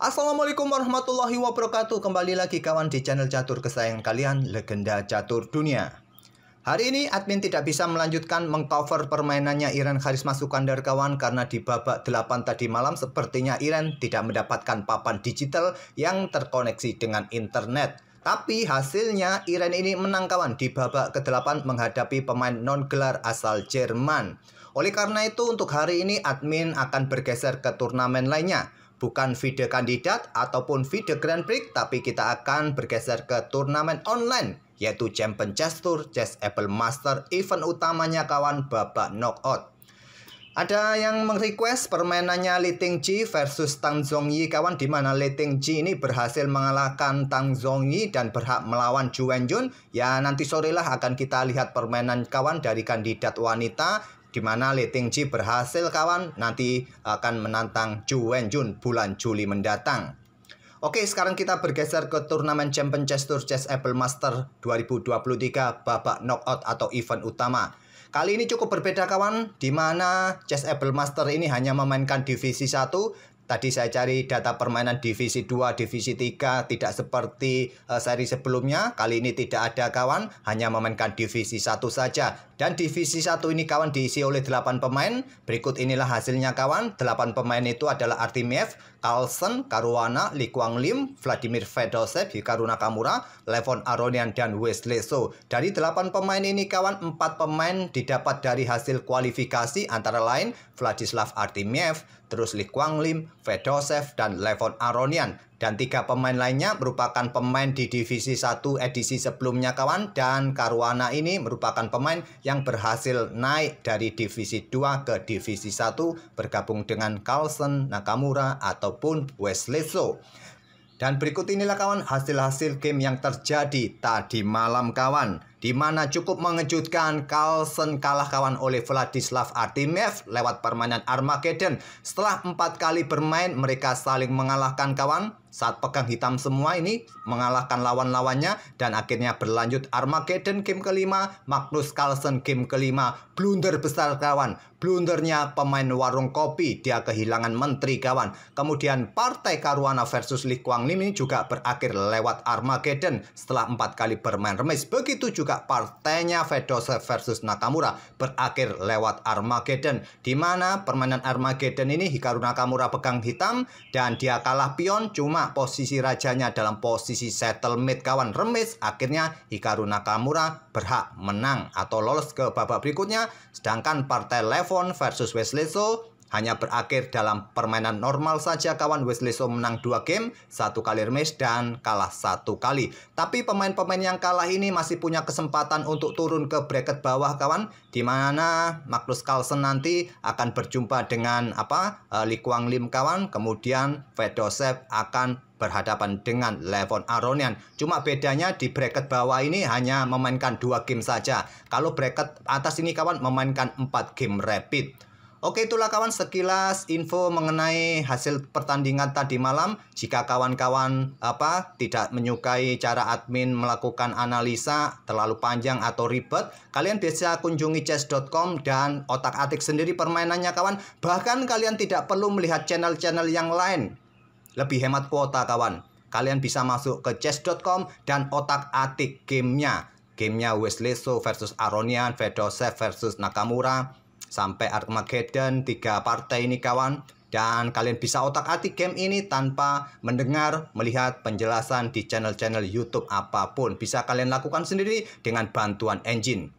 Assalamualaikum warahmatullahi wabarakatuh. Kembali lagi kawan di channel catur kesayangan kalian, Legenda Catur Dunia. Hari ini admin tidak bisa melanjutkan mengcover permainannya Iren Kharisma Sukandar kawan, karena di babak 8 tadi malam sepertinya Iren tidak mendapatkan papan digital yang terkoneksi dengan internet. Tapi hasilnya Iren ini menang kawan di babak ke-8 menghadapi pemain non-gelar asal Jerman. Oleh karena itu untuk hari ini admin akan bergeser ke turnamen lainnya. Bukan FIDE kandidat ataupun FIDE Grand Prix, tapi kita akan bergeser ke turnamen online, yaitu Champion Chess Tour, Chess Apple Master, event utamanya kawan babak knockout. Ada yang merequest permainannya Li Tingji versus Tang Zhongyi kawan, di mana Li Tingji ini berhasil mengalahkan Tang Zhongyi dan berhak melawan Zhu Wenjun. Ya nanti sorelah akan kita lihat permainan kawan dari kandidat wanita, di mana Li Tingji berhasil kawan nanti akan menantang Zhu Wenjun bulan Juli mendatang. Oke, sekarang kita bergeser ke turnamen Champion Chess Tour Chess Apple Master 2023 babak knockout atau event utama. Kali ini cukup berbeda kawan, di mana Chess Apple Master ini hanya memainkan divisi 1. Tadi saya cari data permainan divisi 2, divisi 3, tidak seperti seri sebelumnya. Kali ini tidak ada kawan, hanya memainkan divisi 1 saja. Dan divisi 1 ini kawan diisi oleh 8 pemain. Berikut inilah hasilnya kawan. 8 pemain itu adalah Artemiev, Carlsen, Caruana, Li Guanglim, Vladimir Fedoshev, Hikaru Nakamura, Levon Aronian, dan Wesley So. Dari 8 pemain ini kawan, 4 pemain didapat dari hasil kualifikasi, antara lain Vladislav Artemiev, terus Li Guanglim, Fedoshev, dan Levon Aronian. Dan 3 pemain lainnya merupakan pemain di divisi 1 edisi sebelumnya kawan. Dan Caruana ini merupakan pemain yang berhasil naik dari divisi 2 ke divisi 1, bergabung dengan Carlsen, Nakamura, ataupun Wesley So. Dan berikut inilah kawan hasil-hasil game yang terjadi tadi malam kawan, di mana cukup mengejutkan Carlsen kalah kawan oleh Vladislav Artemiev lewat permainan Armageddon. Setelah 4 kali bermain mereka saling mengalahkan kawan. Saat pegang hitam semua ini mengalahkan lawan-lawannya, dan akhirnya berlanjut Armageddon game kelima, Magnus Carlsen game kelima. Blunder besar kawan, blundernya pemain warung kopi, dia kehilangan menteri kawan. Kemudian partai Caruana versus Li Guanglim ini juga berakhir lewat Armageddon setelah 4 kali bermain remis. Begitu juga partainya Fedoshev versus Nakamura berakhir lewat Armageddon, di mana permainan Armageddon ini Hikaru Nakamura pegang hitam dan dia kalah pion, cuma posisi rajanya dalam posisi settlemate kawan, remis. Akhirnya Hikaru Nakamura berhak menang atau lolos ke babak berikutnya. Sedangkan partai Levon versus Wesley So hanya berakhir dalam permainan normal saja kawan. Wesley So menang 2 game, 1 kali remis dan kalah 1 kali. Tapi pemain-pemain yang kalah ini masih punya kesempatan untuk turun ke bracket bawah kawan, di mana Magnus Carlsen nanti akan berjumpa dengan Li Guanglim kawan. Kemudian Fedoshev akan berhadapan dengan Levon Aronian. Cuma bedanya di bracket bawah ini hanya memainkan 2 game saja. Kalau bracket atas ini kawan memainkan 4 game rapid. Oke, itulah kawan sekilas info mengenai hasil pertandingan tadi malam. Jika kawan-kawan tidak menyukai cara admin melakukan analisa terlalu panjang atau ribet, kalian bisa kunjungi chess.com dan otak-atik sendiri permainannya kawan. Bahkan kalian tidak perlu melihat channel-channel yang lain. Lebih hemat kuota kawan. Kalian bisa masuk ke chess.com dan otak-atik gamenya. Gamenya Wesley So versus Aronian, Fedoshev versus Nakamura, sampai Armageddon, 3 partai ini kawan. Dan kalian bisa otak-atik game ini tanpa mendengar, melihat penjelasan di channel-channel YouTube apapun. Bisa kalian lakukan sendiri dengan bantuan engine.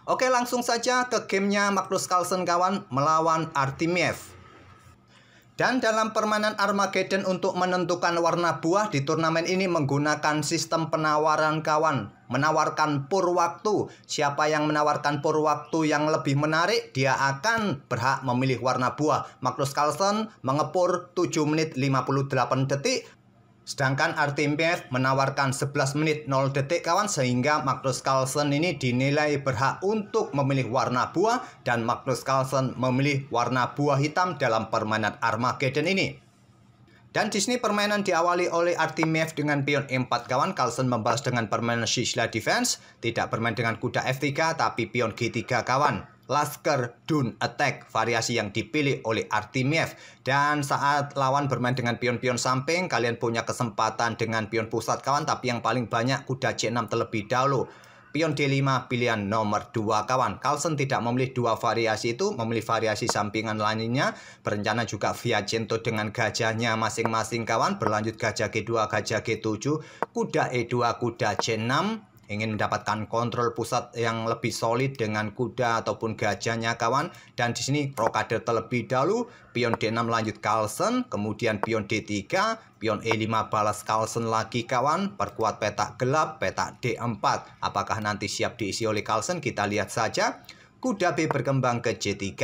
Oke, langsung saja ke gamenya Magnus Carlsen kawan melawan Artemiev. Dan dalam permainan Armageddon untuk menentukan warna buah di turnamen ini menggunakan sistem penawaran kawan. Menawarkan pur waktu. Siapa yang menawarkan pur waktu yang lebih menarik, dia akan berhak memilih warna buah. Magnus Carlsen mengepur 7 menit 58 detik. Sedangkan Artemiev menawarkan 11 menit 0 detik kawan, sehingga Magnus Carlsen ini dinilai berhak untuk memilih warna buah, dan Magnus Carlsen memilih warna buah hitam dalam permainan Armageddon ini. Dan di sini permainan diawali oleh Artemiev dengan pion E4 kawan. Carlsen membalas dengan permainan Sicily Defense, tidak bermain dengan kuda F3 tapi pion G3 kawan. Lasker Dun Attack, variasi yang dipilih oleh Artimiev. Dan saat lawan bermain dengan pion-pion samping, kalian punya kesempatan dengan pion pusat kawan, tapi yang paling banyak kuda C6 terlebih dahulu. Pion D5 pilihan nomor 2 kawan. Carlsen tidak memilih dua variasi itu, memilih variasi sampingan lainnya. Berencana juga Viajento dengan gajahnya masing-masing kawan. Berlanjut gajah G2, gajah G7, kuda E2, kuda C6. Ingin mendapatkan kontrol pusat yang lebih solid dengan kuda ataupun gajahnya kawan. Dan di sini rokade terlebih dahulu, pion D6 lanjut Carlsen, kemudian pion D3, pion E5 balas Carlsen lagi kawan. Perkuat petak gelap, petak D4. Apakah nanti siap diisi oleh Carlsen? Kita lihat saja. Kuda B berkembang ke C3,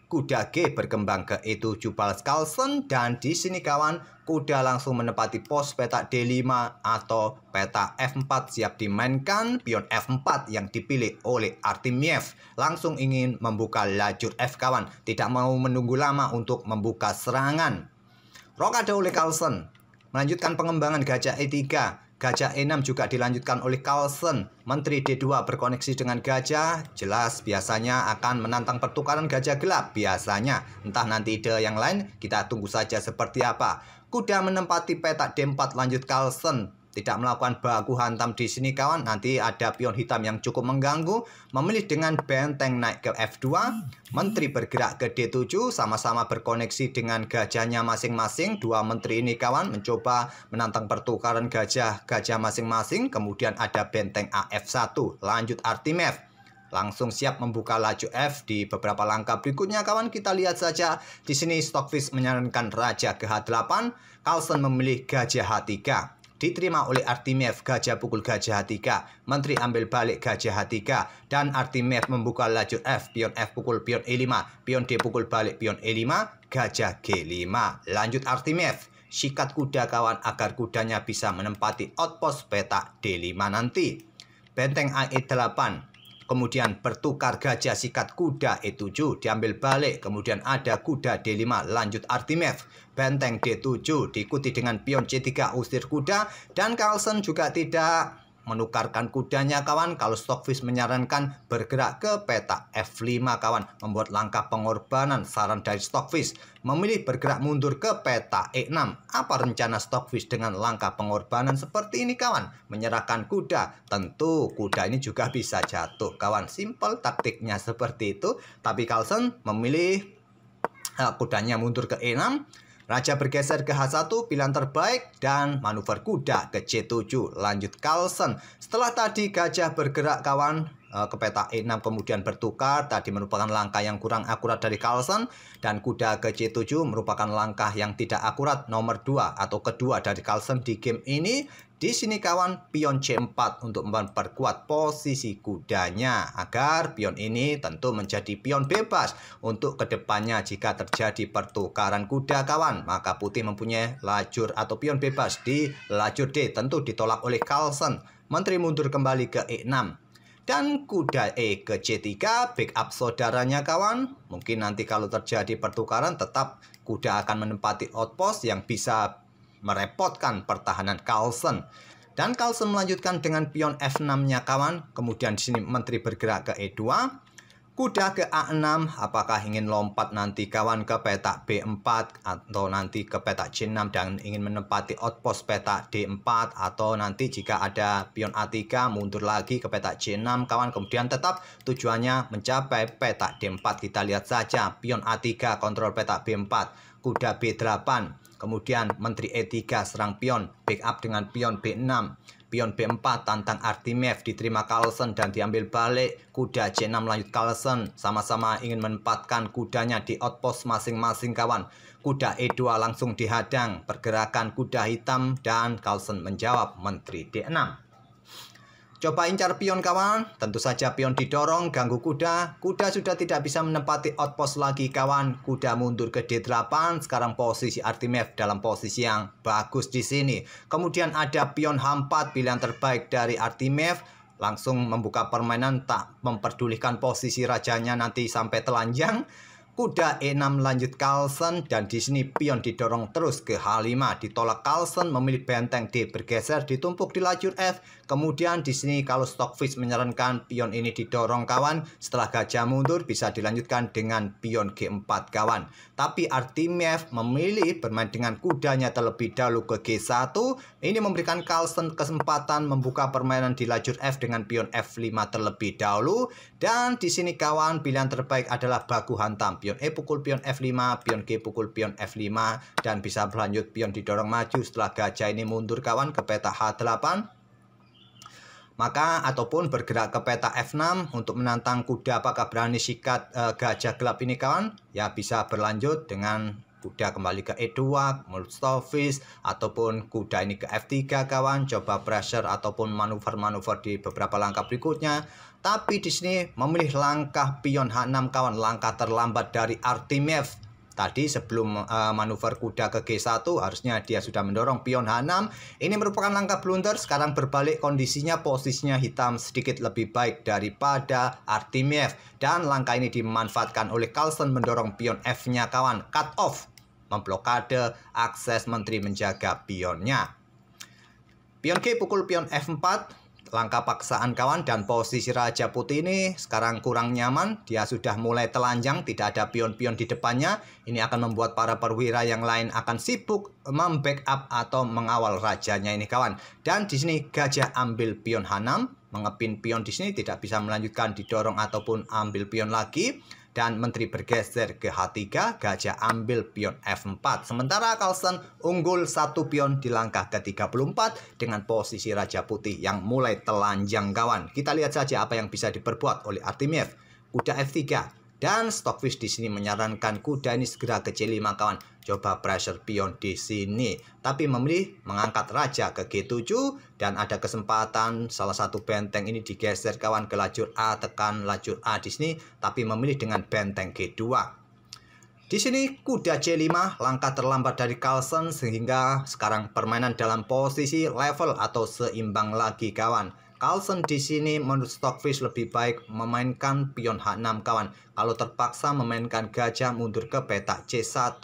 kuda G berkembang ke E7 balas Carlsen, dan di sini kawan kuda langsung menempati pos petak D5 atau petak F4 siap dimainkan. Pion F4 yang dipilih oleh Artimiev, langsung ingin membuka lajur F kawan, tidak mau menunggu lama untuk membuka serangan. Rokade oleh Carlsen, melanjutkan pengembangan gajah E3. Gajah E6 juga dilanjutkan oleh Carlsen. Menteri D2 berkoneksi dengan gajah. Jelas biasanya akan menantang pertukaran gajah gelap. Biasanya. Entah nanti ide yang lain, kita tunggu saja seperti apa. Kuda menempati petak D4 lanjut Carlsen. Tidak melakukan baku hantam di sini kawan. Nanti ada pion hitam yang cukup mengganggu. Memilih dengan benteng naik ke F2. Menteri bergerak ke D7. Sama-sama berkoneksi dengan gajahnya masing-masing. Dua menteri ini kawan mencoba menantang pertukaran gajah masing-masing. Kemudian ada benteng AF1. Lanjut Artimiev. Langsung siap membuka laju F di beberapa langkah berikutnya kawan. Kita lihat saja. Di sini Stockfish menyarankan raja ke H8. Carlsen memilih gajah H3. Diterima oleh Artimiev, gajah pukul gajah H3. Menteri ambil balik gajah H3. Dan Artimiev membuka laju F. Pion F pukul pion E5. Pion D pukul balik pion E5. Gajah G5. Lanjut Artimiev. Sikat kuda kawan agar kudanya bisa menempati outpost petak D5 nanti. Benteng AE8. Kemudian bertukar gajah sikat kuda E7 diambil balik. Kemudian ada kuda D5 lanjut Artimiev. Benteng D7 diikuti dengan pion C3 usir kuda. Dan Carlsen juga tidak menukarkan kudanya kawan. Kalau Stockfish menyarankan bergerak ke petak F5 kawan, membuat langkah pengorbanan. Saran dari Stockfish memilih bergerak mundur ke petak E6. Apa rencana Stockfish dengan langkah pengorbanan seperti ini kawan? Menyerahkan kuda. Tentu kuda ini juga bisa jatuh kawan. Simple taktiknya seperti itu. Tapi Carlsen memilih kudanya mundur ke E6. Raja bergeser ke H1, pilihan terbaik, dan manuver kuda ke C7. Lanjut Carlsen. Setelah tadi gajah bergerak kawan ke petak E6 kemudian bertukar. Tadi merupakan langkah yang kurang akurat dari Carlsen. Dan kuda ke C7 merupakan langkah yang tidak akurat nomor 2 atau kedua dari Carlsen di game ini. Di sini kawan pion C4 untuk memperkuat posisi kudanya agar pion ini tentu menjadi pion bebas untuk kedepannya jika terjadi pertukaran kuda kawan. Maka putih mempunyai lajur atau pion bebas di lajur D, tentu ditolak oleh Carlsen. Menteri mundur kembali ke E6. Dan kuda E ke C3, backup saudaranya kawan. Mungkin nanti kalau terjadi pertukaran tetap kuda akan menempati outpost yang bisa merepotkan pertahanan Carlsen. Dan Carlsen melanjutkan dengan pion F6-nya kawan. Kemudian di sini menteri bergerak ke E2. Kuda ke A6, apakah ingin lompat nanti kawan ke petak B4 atau nanti ke petak C6 dan ingin menempati outpost petak D4, atau nanti jika ada pion A3 mundur lagi ke petak C6 kawan, kemudian tetap tujuannya mencapai petak D4. Kita lihat saja pion A3 kontrol petak B4, kuda B8, kemudian menteri E3 serang pion, backup dengan pion B6. Pion B4 tantang Artimiev, diterima Carlsen dan diambil balik. Kuda C6 lanjut Carlsen, sama-sama ingin menempatkan kudanya di outpost masing-masing kawan. Kuda E2 langsung dihadang pergerakan kuda hitam dan Carlsen menjawab menteri D6. Coba incar pion kawan, tentu saja pion didorong, ganggu kuda. Kuda sudah tidak bisa menempati outpost lagi kawan. Kuda mundur ke D8, sekarang posisi Artimiev dalam posisi yang bagus di sini. Kemudian ada pion H4, pilihan terbaik dari Artimiev. Langsung membuka permainan, tak memperdulikan posisi rajanya nanti sampai telanjang. Kuda E6 lanjut Carlsen, dan di sini pion didorong terus ke H5, ditolak Carlsen, memilih benteng D bergeser, ditumpuk di lajur F. Kemudian di sini kalau Stockfish menyarankan pion ini didorong kawan, setelah gajah mundur bisa dilanjutkan dengan pion G4 kawan. Tapi Artemiev memilih bermain dengan kudanya terlebih dahulu ke G1. Ini memberikan Carlsen kesempatan membuka permainan di lajur F dengan pion F5 terlebih dahulu. Dan di sini kawan, pilihan terbaik adalah baku hantam. Pion E pukul pion F5, pion G pukul pion F5, dan bisa berlanjut pion didorong maju setelah gajah ini mundur kawan ke peta H8. Maka ataupun bergerak ke peta F6 untuk menantang kuda. Apakah berani sikat gajah gelap ini kawan? Ya, bisa berlanjut dengan kuda kembali ke E2 menurut Stockfish, ataupun kuda ini ke F3 kawan, coba pressure ataupun manuver-manuver di beberapa langkah berikutnya. Tapi di sini memilih langkah pion H6 kawan, langkah terlambat dari Artemiev. Tadi sebelum manuver kuda ke G1 harusnya dia sudah mendorong pion H6. Ini merupakan langkah blunder. Sekarang berbalik kondisinya, posisinya hitam sedikit lebih baik daripada Artemiev. Dan langkah ini dimanfaatkan oleh Carlsen mendorong pion F-nya kawan, cut off, memblokade akses menteri menjaga pionnya. Pion G pukul pion F4. Langkah paksaan kawan, dan posisi Raja Putih ini sekarang kurang nyaman. Dia sudah mulai telanjang, tidak ada pion-pion di depannya. Ini akan membuat para perwira yang lain akan sibuk membackup atau mengawal rajanya ini kawan. Dan di sini gajah ambil pion H6, mengepin pion di sini tidak bisa melanjutkan didorong ataupun ambil pion lagi. Dan menteri bergeser ke H3, gajah ambil pion F4. Sementara Carlsen unggul satu pion di langkah ke-34 dengan posisi Raja Putih yang mulai telanjang kawan. Kita lihat saja apa yang bisa diperbuat oleh Artemiev. Kuda F3. Dan Stockfish di sini menyarankan kuda ini segera ke C5 kawan. Coba pressure pion di sini. Tapi memilih mengangkat raja ke G7. Dan ada kesempatan salah satu benteng ini digeser kawan ke lajur A, tekan lajur A di sini. Tapi memilih dengan benteng G2. Di sini kuda C5, langkah terlambat dari Carlsen sehingga sekarang permainan dalam posisi level atau seimbang lagi kawan. Carlsen di sini menurut Stockfish lebih baik memainkan pion H6 kawan. Kalau terpaksa memainkan gajah mundur ke peta C1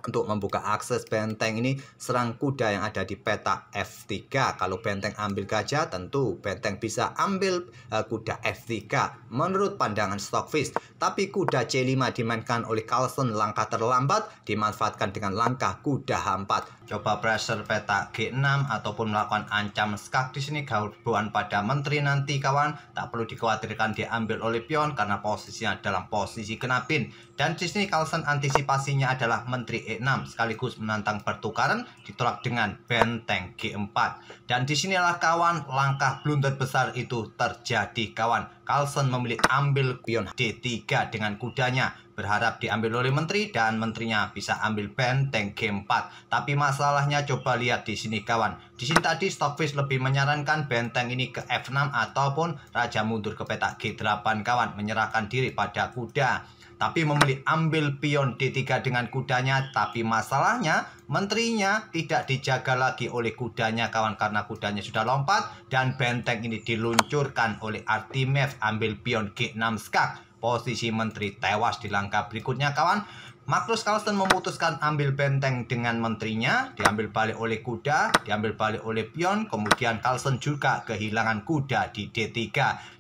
untuk membuka akses benteng ini, serang kuda yang ada di peta F3. Kalau benteng ambil gajah, tentu benteng bisa ambil kuda F3 menurut pandangan Stockfish. Tapi kuda C5 dimainkan oleh Carlsen, langkah terlambat dimanfaatkan dengan langkah kuda H4. Coba pressure peta G6 ataupun melakukan ancam skak di sini, gangguan pada menteri nanti kawan. Tak perlu dikhawatirkan diambil oleh pion karena posisinya dalam posisi kena pin. Dan di sini Carlsen antisipasinya adalah menteri E6 sekaligus menantang pertukaran, ditolak dengan benteng G4. Dan disinilah kawan langkah blunder besar itu terjadi kawan. Carlsen memilih ambil pion D3 dengan kudanya, berharap diambil oleh menteri dan menterinya bisa ambil benteng G4. Tapi masalahnya coba lihat di sini kawan. Di sini tadi Stockfish lebih menyarankan benteng ini ke F6 ataupun raja mundur ke peta G8 kawan, menyerahkan diri pada kuda. Tapi memilih ambil pion D3 dengan kudanya. Tapi masalahnya menterinya tidak dijaga lagi oleh kudanya kawan, karena kudanya sudah lompat. Dan benteng ini diluncurkan oleh Artemiev, ambil pion G6 skak. Posisi menteri tewas di langkah berikutnya kawan. Magnus Carlsen memutuskan ambil benteng dengan menterinya, diambil balik oleh kuda, diambil balik oleh pion, kemudian Carlsen juga kehilangan kuda di D3.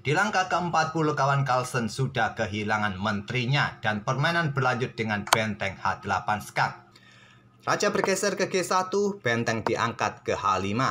Di langkah ke-40 kawan, Carlsen sudah kehilangan menterinya dan permainan berlanjut dengan benteng H8 skak. Raja bergeser ke G1, benteng diangkat ke H5.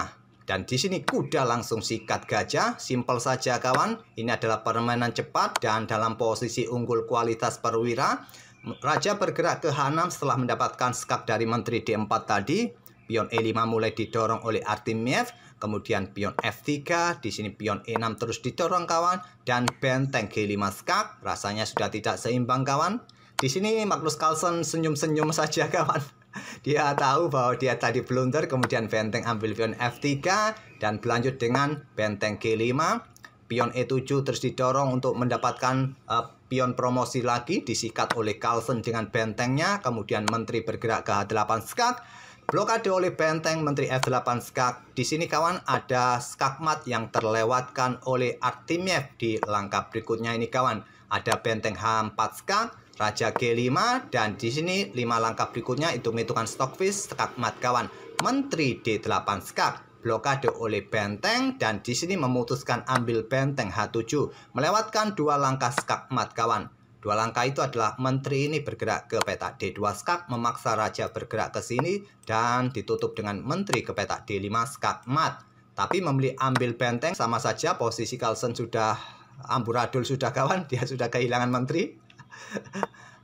Dan di sini kuda langsung sikat gajah, simpel saja kawan. Ini adalah permainan cepat dan dalam posisi unggul kualitas perwira. Raja bergerak ke H6 setelah mendapatkan skak dari menteri D4 tadi. Pion E5 mulai didorong oleh Artemiev, kemudian pion F3, di sini pion E6 terus didorong kawan, dan benteng G5 skak. Rasanya sudah tidak seimbang kawan. Di sini Magnus Carlsen senyum-senyum saja kawan. Dia tahu bahwa dia tadi blunder, kemudian benteng ambil pion F3 dan berlanjut dengan benteng G5. Pion E7 terus didorong untuk mendapatkan pion promosi lagi, disikat oleh Carlsen dengan bentengnya. Kemudian menteri bergerak ke H8 skak, blokade oleh benteng menteri F8 skak. Di sini kawan ada skakmat yang terlewatkan oleh Artemiev di langkah berikutnya ini kawan. Ada benteng H4 skak, Raja G5, dan di sini 5 langkah berikutnya hitung-hitungan stockfish skakmat kawan. Menteri D8 skak blokade oleh benteng, dan di sini memutuskan ambil benteng H7 melewatkan 2 langkah skakmat kawan. 2 langkah itu adalah menteri ini bergerak ke petak D2 skak, memaksa raja bergerak ke sini, dan ditutup dengan menteri ke petak D5 skak mat. Tapi memilih ambil benteng sama saja, posisi Carlsen sudah amburadul sudah kawan, dia sudah kehilangan menteri.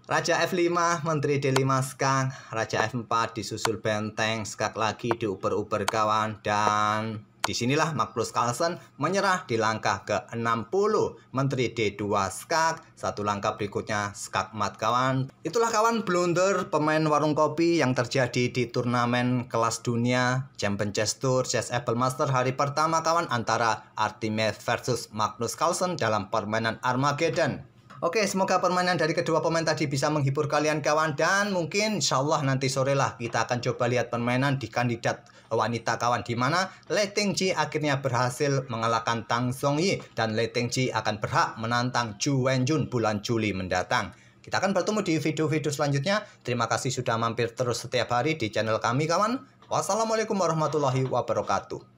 Raja F5, menteri D5 skak, raja F4 disusul benteng skak lagi, diuper-uper kawan, dan disinilah Magnus Carlsen menyerah di langkah ke-60. Menteri D2 skak, 1 langkah berikutnya skak mat kawan. Itulah kawan blunder pemain warung kopi yang terjadi di turnamen kelas dunia Champion Chess Tour Chess Apple Master hari pertama kawan, antara Artemis versus Magnus Carlsen dalam permainan Armageddon. Oke, semoga permainan dari kedua pemain tadi bisa menghibur kalian kawan, dan mungkin insyaallah nanti sore lah kita akan coba lihat permainan di kandidat wanita kawan, di mana Lei Tingji akhirnya berhasil mengalahkan Tang Zhongyi, dan Lei Tingji akan berhak menantang Zhu Wenjun bulan Juli mendatang. Kita akan bertemu di video-video selanjutnya. Terima kasih sudah mampir terus setiap hari di channel kami kawan. Wassalamualaikum warahmatullahi wabarakatuh.